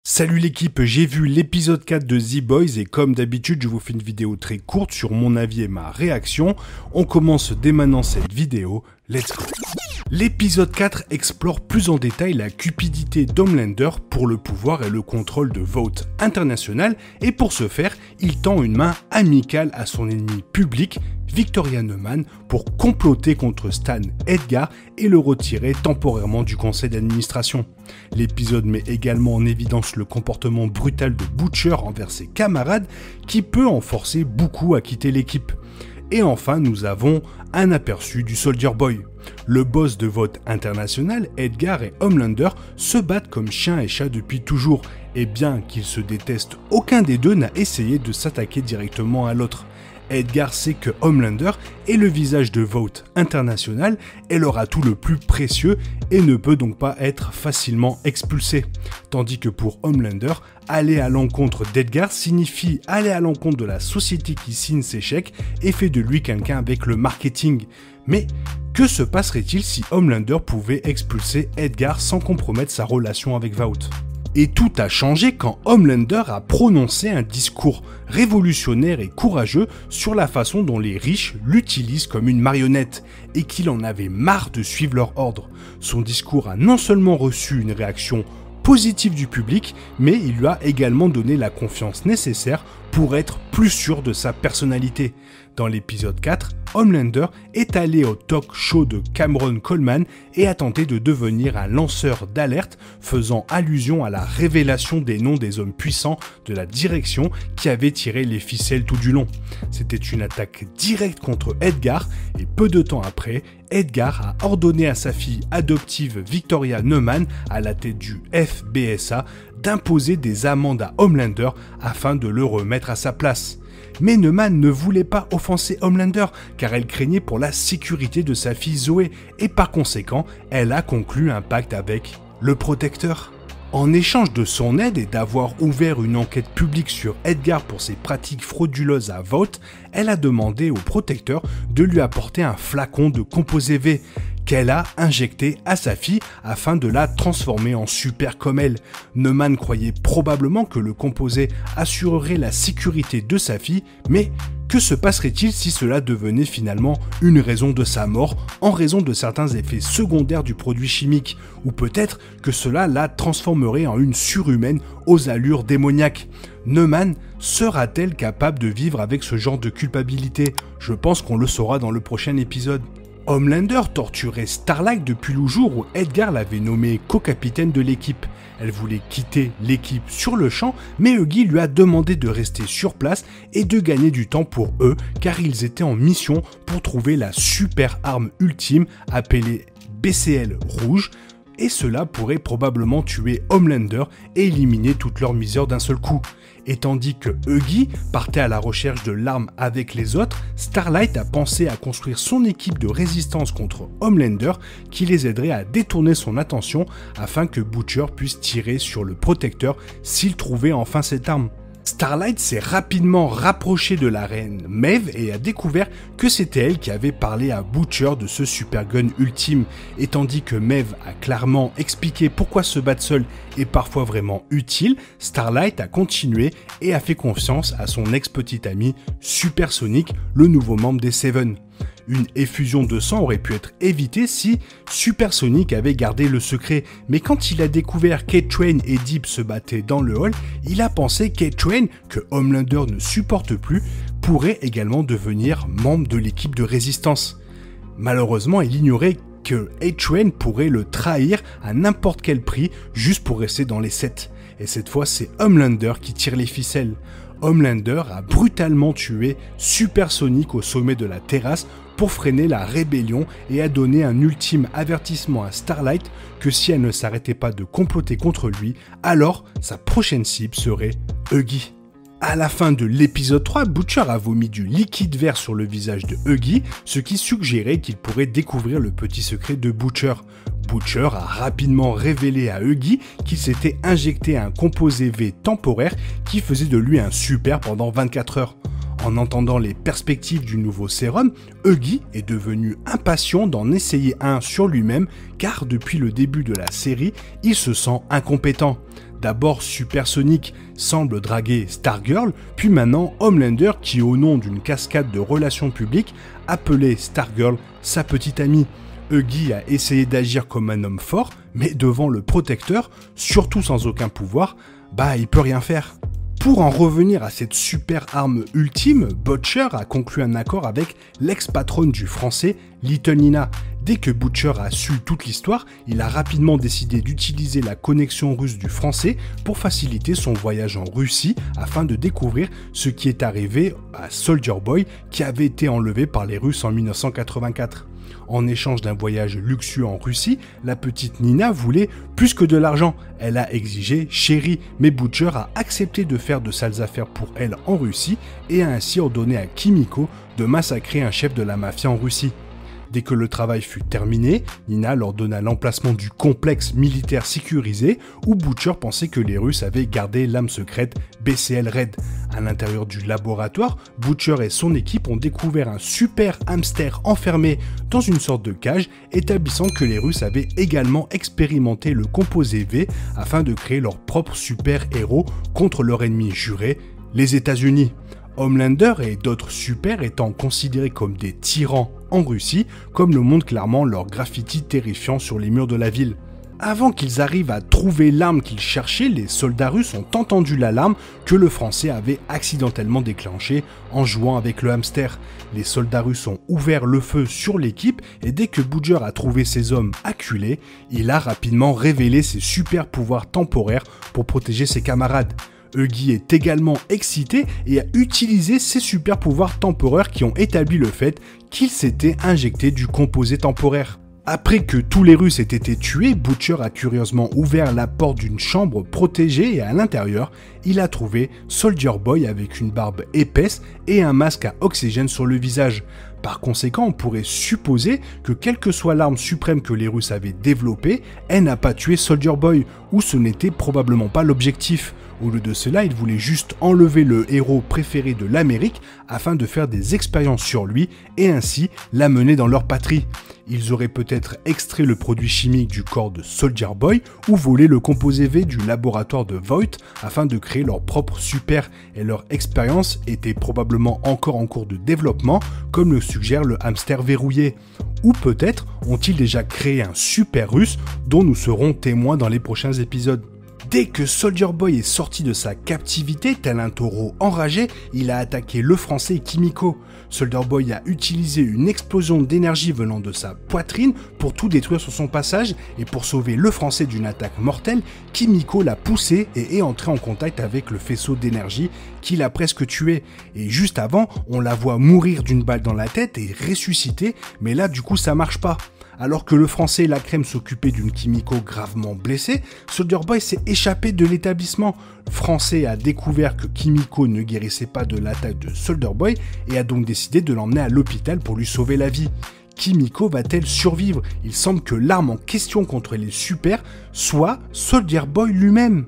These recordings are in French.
Salut l'équipe, j'ai vu l'épisode 4 de The Boys et comme d'habitude je vous fais une vidéo très courte sur mon avis et ma réaction. On commence dès maintenant cette vidéo, let's go. L'épisode 4 explore plus en détail la cupidité d'Homelander pour le pouvoir et le contrôle de Vought International et pour ce faire, il tend une main amicale à son ennemi public, Victoria Neuman, pour comploter contre Stan Edgar et le retirer temporairement du conseil d'administration. L'épisode met également en évidence le comportement brutal de Butcher envers ses camarades qui peut en forcer beaucoup à quitter l'équipe. Et enfin, nous avons un aperçu du Soldier Boy. Le boss de Vought International, Edgar et Homelander se battent comme chien et chat depuis toujours, et bien qu'ils se détestent, aucun des deux n'a essayé de s'attaquer directement à l'autre. Edgar sait que Homelander est le visage de Vought International et leur atout le plus précieux et ne peut donc pas être facilement expulsé. Tandis que pour Homelander, aller à l'encontre d'Edgar signifie aller à l'encontre de la société qui signe ses chèques et fait de lui quelqu'un avec le marketing. Mais que se passerait-il si Homelander pouvait expulser Edgar sans compromettre sa relation avec Vought ? Et tout a changé quand Homelander a prononcé un discours révolutionnaire et courageux sur la façon dont les riches l'utilisent comme une marionnette et qu'il en avait marre de suivre leur ordre. Son discours a non seulement reçu une réaction positive du public, mais il lui a également donné la confiance nécessaire pour être plus sûr de sa personnalité. Dans l'épisode 4, Homelander est allé au talk show de Cameron Coleman et a tenté de devenir un lanceur d'alerte, faisant allusion à la révélation des noms des hommes puissants de la direction qui avaient tiré les ficelles tout du long. C'était une attaque directe contre Edgar et peu de temps après, Edgar a ordonné à sa fille adoptive Victoria Neuman, à la tête du FBSA, d'imposer des amendes à Homelander afin de le remettre à sa place. Mais Neuman ne voulait pas offenser Homelander car elle craignait pour la sécurité de sa fille Zoé et par conséquent, elle a conclu un pacte avec le Protecteur. En échange de son aide et d'avoir ouvert une enquête publique sur Edgar pour ses pratiques frauduleuses à Vought, elle a demandé au Protecteur de lui apporter un flacon de composé V qu'elle a injecté à sa fille afin de la transformer en super comme elle. Neuman croyait probablement que le composé assurerait la sécurité de sa fille, mais que se passerait-il si cela devenait finalement une raison de sa mort en raison de certains effets secondaires du produit chimique, ou peut-être que cela la transformerait en une surhumaine aux allures démoniaques. Neuman sera-t-elle capable de vivre avec ce genre de culpabilité ? Je pense qu'on le saura dans le prochain épisode. Homelander torturait Starlight depuis le jour où Edgar l'avait nommé co-capitaine de l'équipe. Elle voulait quitter l'équipe sur le champ, mais Huggy lui a demandé de rester sur place et de gagner du temps pour eux, car ils étaient en mission pour trouver la super arme ultime appelée BCL rouge, et cela pourrait probablement tuer Homelander et éliminer toute leur misère d'un seul coup. Et tandis que Huggy partait à la recherche de l'arme avec les autres, Starlight a pensé à construire son équipe de résistance contre Homelander qui les aiderait à détourner son attention afin que Butcher puisse tirer sur le Protecteur s'il trouvait enfin cette arme. Starlight s'est rapidement rapproché de la reine Maeve et a découvert que c'était elle qui avait parlé à Butcher de ce super gun ultime. Et tandis que Maeve a clairement expliqué pourquoi se battre seul est parfois vraiment utile, Starlight a continué et a fait confiance à son ex-petit ami Supersonic, le nouveau membre des Seven. Une effusion de sang aurait pu être évitée si Supersonic avait gardé le secret, mais quand il a découvert qu'A-Train et Deep se battaient dans le hall, il a pensé qu'A-Train, que Homelander ne supporte plus, pourrait également devenir membre de l'équipe de résistance. Malheureusement, il ignorait que A-Train pourrait le trahir à n'importe quel prix juste pour rester dans les 7. Et cette fois, c'est Homelander qui tire les ficelles. Homelander a brutalement tué Supersonic au sommet de la terrasse pour freiner la rébellion et a donné un ultime avertissement à Starlight que si elle ne s'arrêtait pas de comploter contre lui, alors sa prochaine cible serait Huggy. À la fin de l'épisode 3, Butcher a vomi du liquide vert sur le visage de Huggy, ce qui suggérait qu'il pourrait découvrir le petit secret de Butcher. Butcher a rapidement révélé à Huggy qu'il s'était injecté un composé V temporaire qui faisait de lui un super pendant 24 heures. En entendant les perspectives du nouveau sérum, Huggy est devenu impatient d'en essayer un sur lui-même car depuis le début de la série, il se sent incompétent. D'abord Supersonic semble draguer Stargirl, puis maintenant Homelander qui, au nom d'une cascade de relations publiques, appelait Stargirl sa petite amie. Huggy a essayé d'agir comme un homme fort, mais devant le protecteur, surtout sans aucun pouvoir, il peut rien faire. Pour en revenir à cette super arme ultime, Butcher a conclu un accord avec l'ex-patronne du français, Little Nina. Dès que Butcher a su toute l'histoire, il a rapidement décidé d'utiliser la connexion russe du français pour faciliter son voyage en Russie afin de découvrir ce qui est arrivé à Soldier Boy qui avait été enlevé par les Russes en 1984. En échange d'un voyage luxueux en Russie, la petite Nina voulait plus que de l'argent. Elle a exigé Chérie, mais Butcher a accepté de faire de sales affaires pour elle en Russie et a ainsi ordonné à Kimiko de massacrer un chef de la mafia en Russie. Dès que le travail fut terminé, Nina leur donna l'emplacement du complexe militaire sécurisé où Butcher pensait que les Russes avaient gardé l'âme secrète BCL Red. À l'intérieur du laboratoire, Butcher et son équipe ont découvert un super hamster enfermé dans une sorte de cage, établissant que les Russes avaient également expérimenté le composé V afin de créer leur propre super-héros contre leur ennemi juré, les États-Unis. Homelander et d'autres super étant considérés comme des tyrans en Russie, comme le montrent clairement leurs graffitis terrifiants sur les murs de la ville. Avant qu'ils arrivent à trouver l'arme qu'ils cherchaient, les soldats russes ont entendu l'alarme que le français avait accidentellement déclenchée en jouant avec le hamster. Les soldats russes ont ouvert le feu sur l'équipe et dès que Butcher a trouvé ses hommes acculés, il a rapidement révélé ses super pouvoirs temporaires pour protéger ses camarades. Huggy est également excité et a utilisé ses super pouvoirs temporaires qui ont établi le fait qu'il s'était injecté du composé temporaire. Après que tous les Russes aient été tués, Butcher a curieusement ouvert la porte d'une chambre protégée et à l'intérieur, il a trouvé Soldier Boy avec une barbe épaisse et un masque à oxygène sur le visage. Par conséquent, on pourrait supposer que quelle que soit l'arme suprême que les Russes avaient développée, elle n'a pas tué Soldier Boy, ou ce n'était probablement pas l'objectif. Au lieu de cela, ils voulaient juste enlever le héros préféré de l'Amérique afin de faire des expériences sur lui et ainsi l'amener dans leur patrie. Ils auraient peut-être extrait le produit chimique du corps de Soldier Boy ou volé le composé V du laboratoire de Voight afin de créer leur propre super et leur expérience était probablement encore en cours de développement comme le suggère le hamster verrouillé. Ou peut-être ont-ils déjà créé un super russe dont nous serons témoins dans les prochains épisodes. Dès que Soldier Boy est sorti de sa captivité, tel un taureau enragé, il a attaqué le français Kimiko. Soldier Boy a utilisé une explosion d'énergie venant de sa poitrine pour tout détruire sur son passage et pour sauver le français d'une attaque mortelle, Kimiko l'a poussé et est entré en contact avec le faisceau d'énergie qui l'a presque tué. Et juste avant, on la voit mourir d'une balle dans la tête et ressusciter, mais là du coup ça marche pas. Alors que le français et la crème s'occupaient d'une Kimiko gravement blessée, Soldier Boy s'est échappé de l'établissement. Le français a découvert que Kimiko ne guérissait pas de l'attaque de Soldier Boy et a donc décidé de l'emmener à l'hôpital pour lui sauver la vie. Kimiko va-t-elle survivre? Il semble que l'arme en question contre les super soit Soldier Boy lui-même.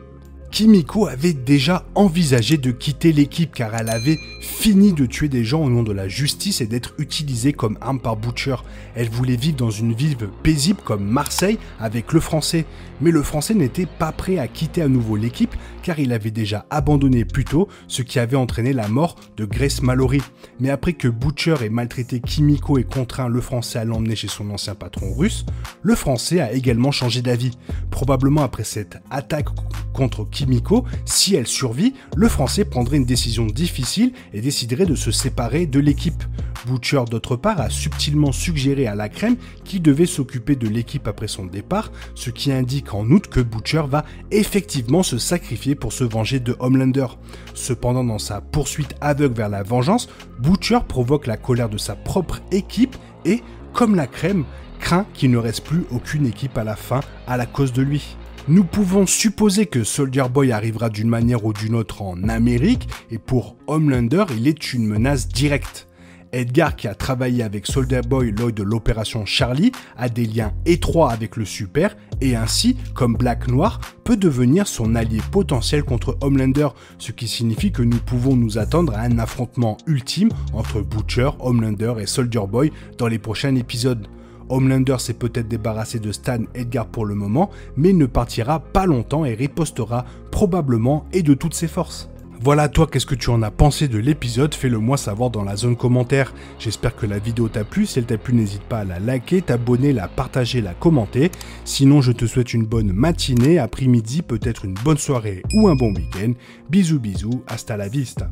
Kimiko avait déjà envisagé de quitter l'équipe car elle avait fini de tuer des gens au nom de la justice et d'être utilisée comme arme par Butcher. Elle voulait vivre dans une ville paisible comme Marseille avec le français. Mais le français n'était pas prêt à quitter à nouveau l'équipe car il avait déjà abandonné plus tôt, ce qui avait entraîné la mort de Grace Mallory. Mais après que Butcher ait maltraité Kimiko et contraint le français à l'emmener chez son ancien patron russe, le français a également changé d'avis. Probablement après cette attaque contre Kimiko, si elle survit, le français prendrait une décision difficile et déciderait de se séparer de l'équipe. Butcher, d'autre part, a subtilement suggéré à la crème qu'il devait s'occuper de l'équipe après son départ, ce qui indique en outre que Butcher va effectivement se sacrifier pour se venger de Homelander. Cependant, dans sa poursuite aveugle vers la vengeance, Butcher provoque la colère de sa propre équipe et, comme la crème, craint qu'il ne reste plus aucune équipe à la fin à la cause de lui. Nous pouvons supposer que Soldier Boy arrivera d'une manière ou d'une autre en Amérique et pour Homelander, il est une menace directe. Edgar, qui a travaillé avec Soldier Boy lors de l'opération Charlie, a des liens étroits avec le super et ainsi, comme Black Noir, peut devenir son allié potentiel contre Homelander, ce qui signifie que nous pouvons nous attendre à un affrontement ultime entre Butcher, Homelander et Soldier Boy dans les prochains épisodes. Homelander s'est peut-être débarrassé de Stan Edgar pour le moment, mais il ne partira pas longtemps et ripostera probablement et de toutes ses forces. Voilà, toi, qu'est-ce que tu en as pensé de l'épisode? Fais-le moi savoir dans la zone commentaire. J'espère que la vidéo t'a plu. Si elle t'a plu, n'hésite pas à la liker, t'abonner, la partager, la commenter. Sinon, je te souhaite une bonne matinée, après-midi, peut-être une bonne soirée ou un bon week-end. Bisous bisous, hasta la vista.